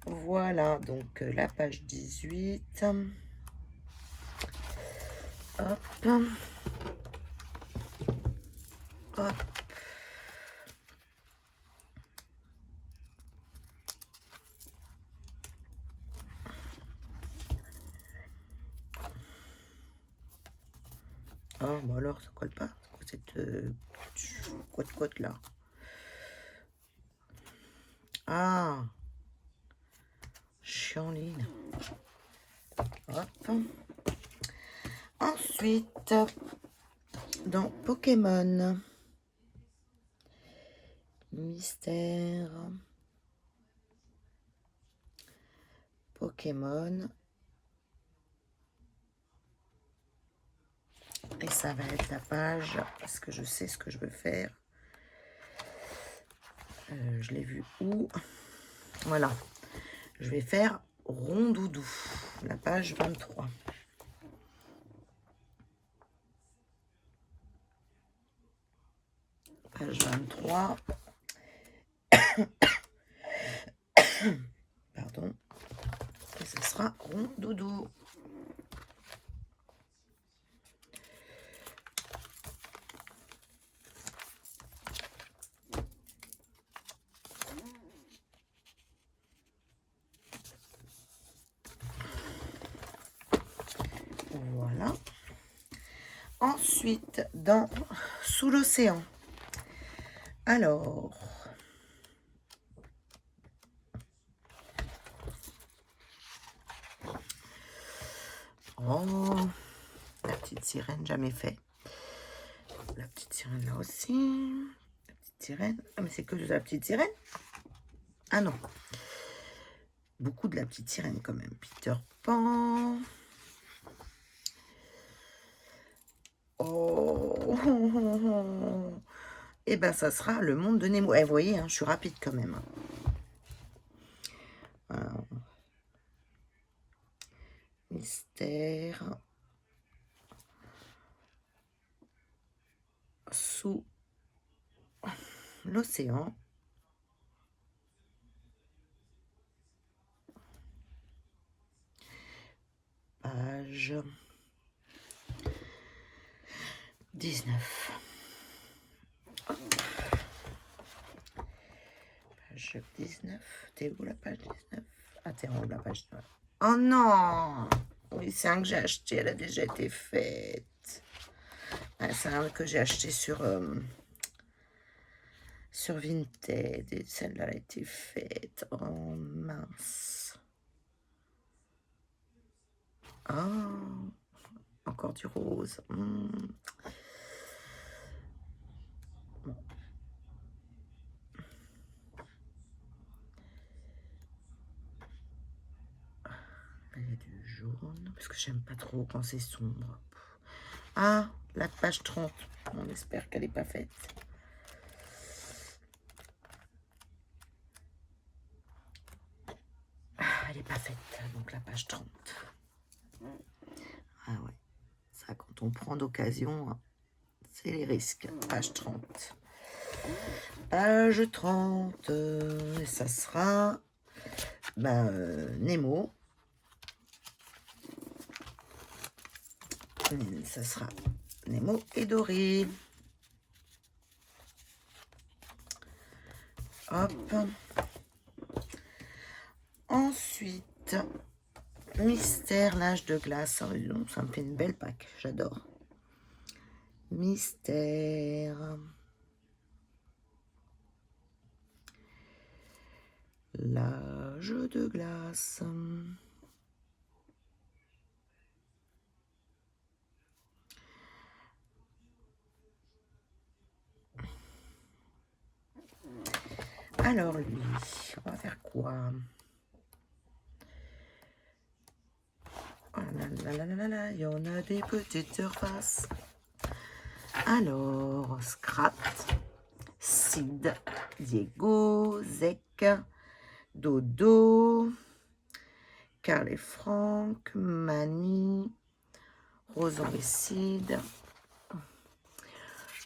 Voilà, donc la page 18. Hop. Hop. Oh, bah alors, ça colle pas. C'est quoi cette côte là? Ah, chienline. Hop. Ensuite, dans Pokémon, mystère, Pokémon, et ça va être la page, parce que je sais ce que je veux faire. Je l'ai vu où? Voilà, je vais faire Rondoudou, la page 23. Page 23. Pardon. Et ce sera Rondoudou. Voilà. Ensuite, dans Sous l'océan. Alors, oh, la petite sirène, jamais fait. La petite sirène là aussi. La petite sirène. Ah, mais c'est que de la petite sirène? Ah non. Beaucoup de la petite sirène quand même. Peter Pan. Oh. Et ben ça sera le monde de Nemo. Eh, vous voyez, hein, je suis rapide quand même. Alors, mystère. Sous l'océan. Page 19. Hop. Page 19. T'es où la page 19? Ah, t'es en haut de la page 19. Oh non! Oui, c'est un que j'ai acheté, elle a déjà été faite. Ah, c'est un que j'ai acheté sur sur Vinted. Et celle-là a été faite. Oh mince. Ah, encore du rose. Bon. Il y a du jaune, parce que j'aime pas trop quand c'est sombre. Ah, la page 30. On espère qu'elle n'est pas faite. Ah, elle n'est pas faite, donc la page 30. Ah ouais, ça quand on prend d'occasion, c'est les risques. Page 30. Page 30, et ça sera Nemo. Ça sera Nemo et Dory. Hop. Ensuite, Mystère, l'âge de glace. Ça me fait une belle pack, j'adore. Mystère. L'âge de glace. Alors lui, on va faire quoi? Oh là là là là là, il y en a des petites surfaces. Alors, Scrat, Sid, Diego, Zek, Dodo, Carl et Franck, Mani, Rosan et Sid.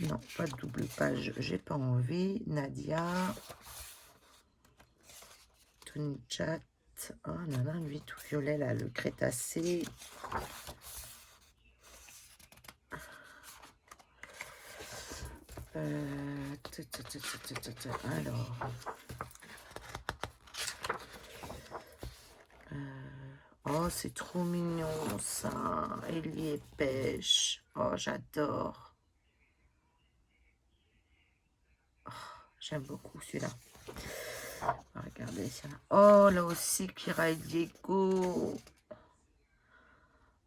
Non, pas de double page, j'ai pas envie. Nadia, Tony Chat. Oh non, non, lui tout violet là, le crétacé. Alors. Oh, c'est trop mignon ça. Ellie et pêche. Oh, j'adore. Oh, j'aime beaucoup celui-là. Regardez ça. Oh, là aussi, Kira et Diego.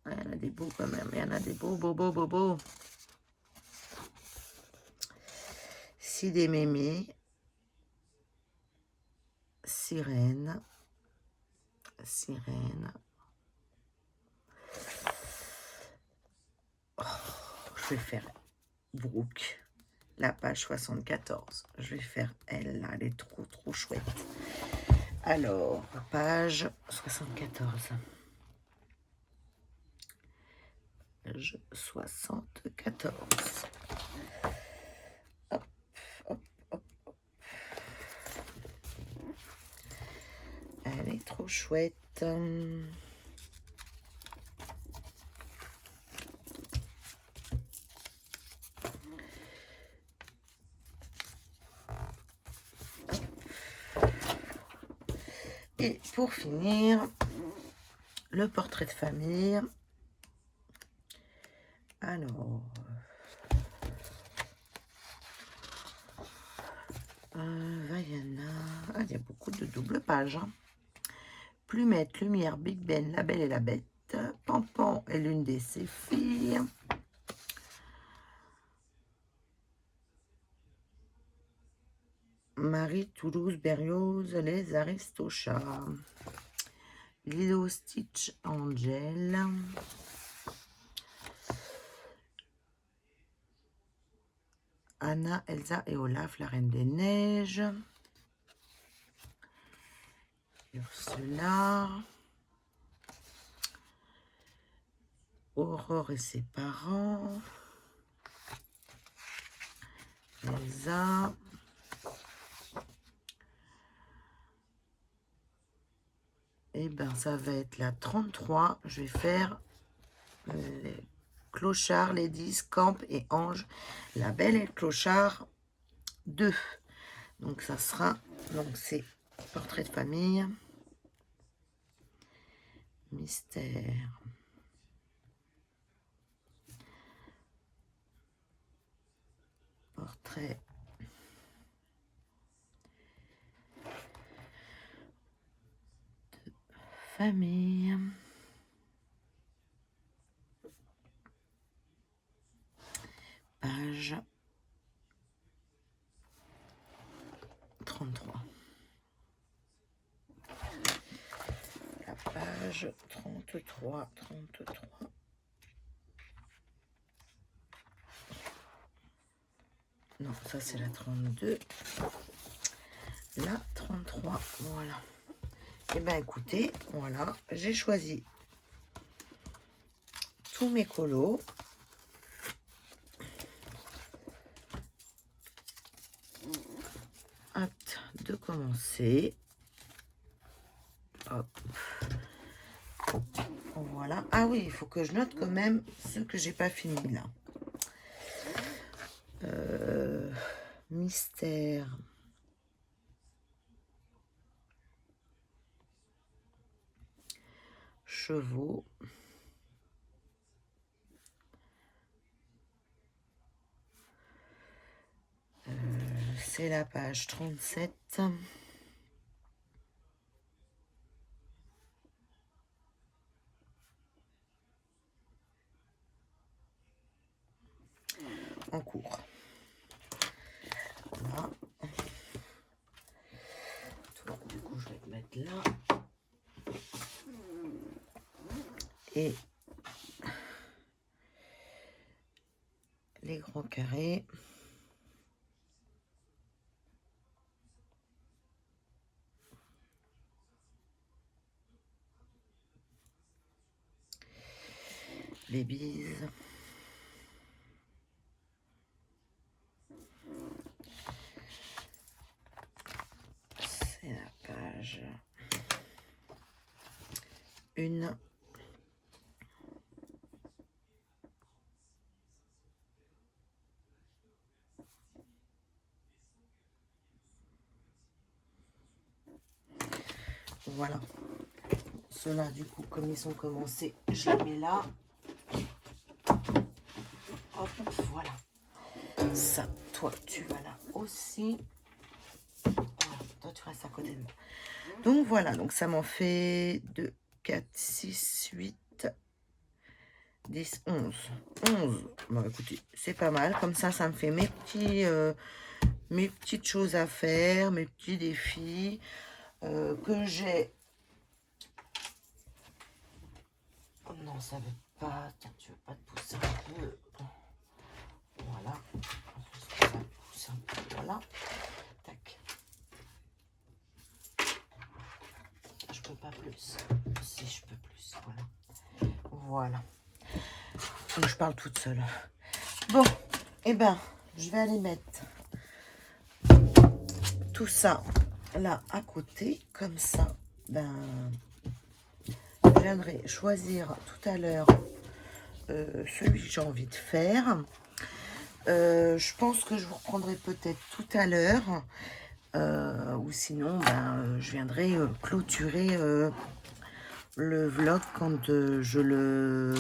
Il y en a des beaux quand même. Il y en a des beaux, beaux, beaux, beaux, beaux. Sid et Mémé. Sirène. Sirène. Oh, je vais faire Brooke. La page 74. Je vais faire elle, là. Elle est trop, trop chouette. Alors, page 74. Page 74. Hop, hop, hop, hop. Elle est trop chouette. Et pour finir, le portrait de famille. Alors, Vaiana. Ah, il y a beaucoup de double pages. Hein. Plumette, Lumière, Big Ben, La Belle et la Bête. Pampan est l'une de ses filles. Marie, Toulouse, Berlioz, les Aristochats. Lilo, Stitch, Angel. Anna, Elsa et Olaf, la Reine des Neiges. Ursula. Aurore et ses parents. Elsa. Et ben ça va être la 33. Je vais faire les clochards, Ladies, Camp et Ange. La Belle et le Clochard 2. Donc ça sera, donc c'est portrait de famille. Mystère. Portrait famille. Page 33. La page 33. Non, ça c'est la 32. La 33, voilà. Et bien écoutez, voilà, j'ai choisi tous mes colos. Hâte de commencer. Hop. Voilà. Ah oui, il faut que je note quand même ce que j'ai pas fini là. Mystère. Chevaux. C'est la page 37. En cours. Voilà. Toi, du coup, je vais te mettre là. Et les grands carrés. Les bises. C'est la page 1. Voilà. Ceux-là, du coup, comme ils sont commencés, je les mets là. Hop, voilà. Ça, toi, tu vas là aussi. Voilà, toi, tu restes à côté de moi. Donc, voilà. Donc, ça m'en fait 2, 4, 6, 8, 10, 11. 11. Bon, écoutez, c'est pas mal. Comme ça me fait mes petites choses à faire, mes petits défis que j'ai. Oh non, ça veut pas. Tiens, tu veux pas te pousser un peu? Voilà. Ça pousse un peu. Voilà. Tac. Je peux pas plus. Si je peux plus. Voilà. Voilà. Donc, je parle toute seule. Bon, et ben, je vais aller mettre tout ça là à côté. Comme ça, ben, je viendrai choisir tout à l'heure celui que j'ai envie de faire. Je pense que je vous reprendrai peut-être tout à l'heure. Ou sinon, ben, je viendrai clôturer le vlog quand je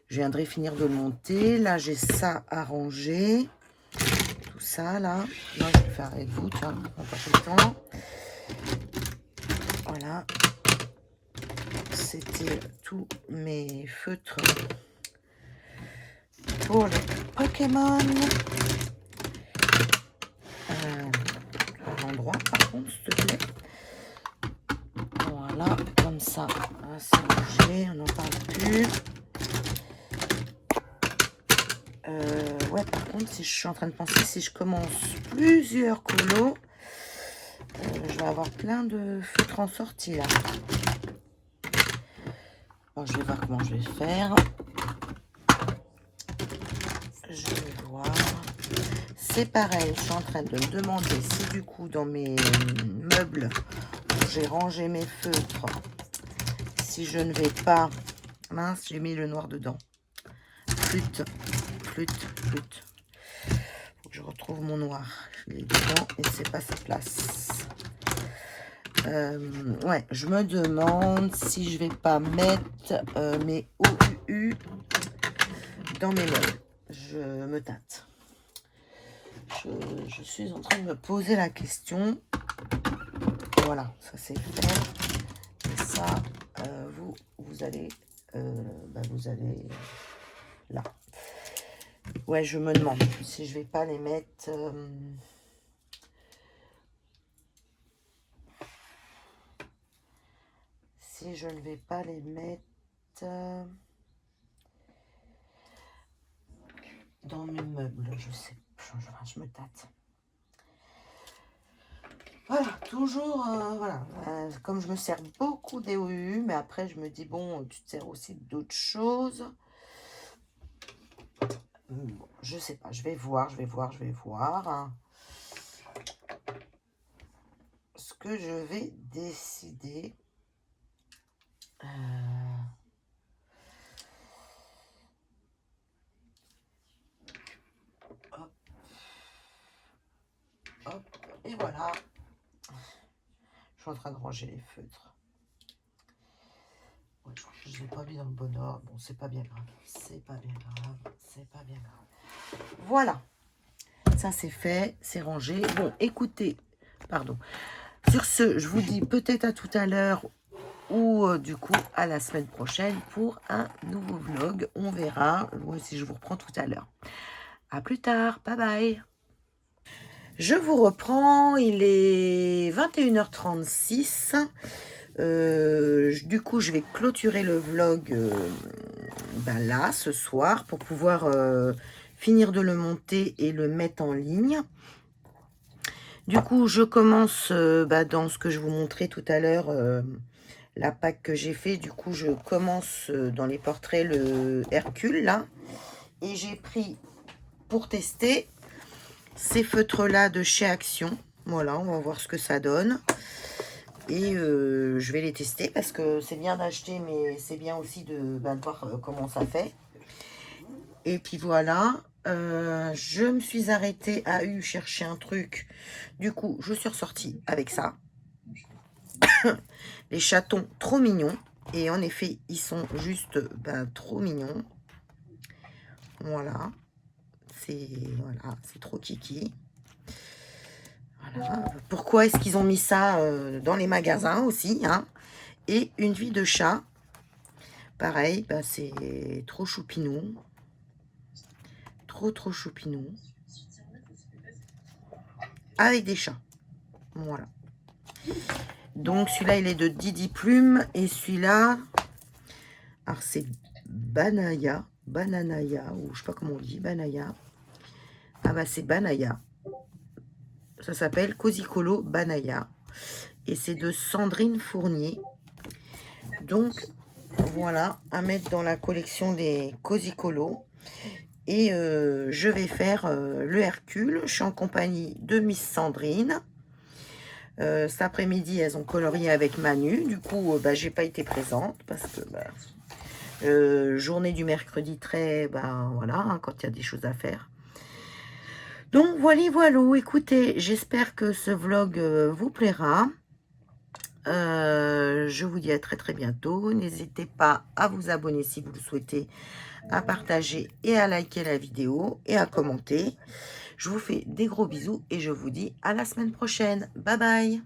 viendrai finir de le monter. Là, j'ai ça à ranger. Tout ça, là. Moi, je vais le faire avec vous, tiens, on passe le temps. Voilà. C'était tous mes feutres pour les Pokémon. À l'endroit, par contre, s'il te plaît. Voilà, comme ça, c'est bougé, on n'en parle plus. Ouais, par contre, si je suis en train de penser, si je commence plusieurs colos, je vais avoir plein de feutres en sortie, là. Bon, je vais voir comment je vais faire. Je vais voir. C'est pareil, je suis en train de me demander si du coup, dans mes meubles, où j'ai rangé mes feutres, si je ne vais pas... Mince, j'ai mis le noir dedans. Flûte. Faut que je retrouve mon noir. Je l'ai dedans et c'est pas sa place. Ouais, je me demande si je vais pas mettre mes OUU dans mes meubles. Je me tâte. Je suis en train de me poser la question. Voilà, ça c'est fait. Et ça, vous allez vous allez là. Ouais, je me demande si je vais pas les mettre si je ne vais pas les mettre dans mes meubles. Je sais, je me tâte. Voilà, toujours, voilà, comme je me sers beaucoup des OU, mais après je me dis, bon, tu te sers aussi d'autres choses. Bon, je sais pas, je vais voir hein, ce que je vais décider. Hop. Hop, et voilà. Je suis en train de ranger les feutres. Ouais, je ne les ai pas mis dans le bon ordre. Bon, c'est pas bien grave. C'est pas bien grave. C'est pas bien grave. Voilà. Ça, c'est fait. C'est rangé. Bon, écoutez. Pardon. Sur ce, je vous dis peut-être à tout à l'heure ou du coup à la semaine prochaine pour un nouveau vlog. On verra. Moi, si je vous reprends tout à l'heure. À plus tard. Bye bye. Je vous reprends. Il est 21h36. Du coup, je vais clôturer le vlog là, ce soir, pour pouvoir finir de le monter et le mettre en ligne. Du coup, je commence dans ce que je vous montrais tout à l'heure, la pack que j'ai fait. Du coup, je commence dans les portraits le Hercule, là. Et j'ai pris, pour tester, ces feutres-là de chez Action. Voilà, on va voir ce que ça donne. Et je vais les tester parce que c'est bien d'acheter, mais c'est bien aussi de voir comment ça fait. Et puis voilà, je me suis arrêtée à chercher un truc. Du coup, je suis ressortie avec ça. Les chatons trop mignons. Et en effet, ils sont juste trop mignons. Voilà. C'est trop kiki. Voilà. Pourquoi est-ce qu'ils ont mis ça dans les magasins aussi, hein? Et une vie de chat. Pareil, c'est trop choupinou. Trop choupinou. Avec des chats. Voilà. Donc celui-là, il est de Didi Plume. Et celui-là, alors c'est Banaya. Bananaya, ou je sais pas comment on dit, Banaya. Ah bah c'est Banaya. Ça s'appelle Cosicolo Banaya. Et c'est de Sandrine Fournier. Donc voilà, à mettre dans la collection des Cosicolo. Et je vais faire le Hercule. Je suis en compagnie de Miss Sandrine. Cet après-midi, elles ont colorié avec Manu. Du coup, j'ai pas été présente parce que journée du mercredi très, voilà, hein, quand il y a des choses à faire. Donc voilà. Écoutez, j'espère que ce vlog vous plaira. Je vous dis à très bientôt. N'hésitez pas à vous abonner si vous le souhaitez, à partager et à liker la vidéo et à commenter. Je vous fais des gros bisous et je vous dis à la semaine prochaine. Bye bye.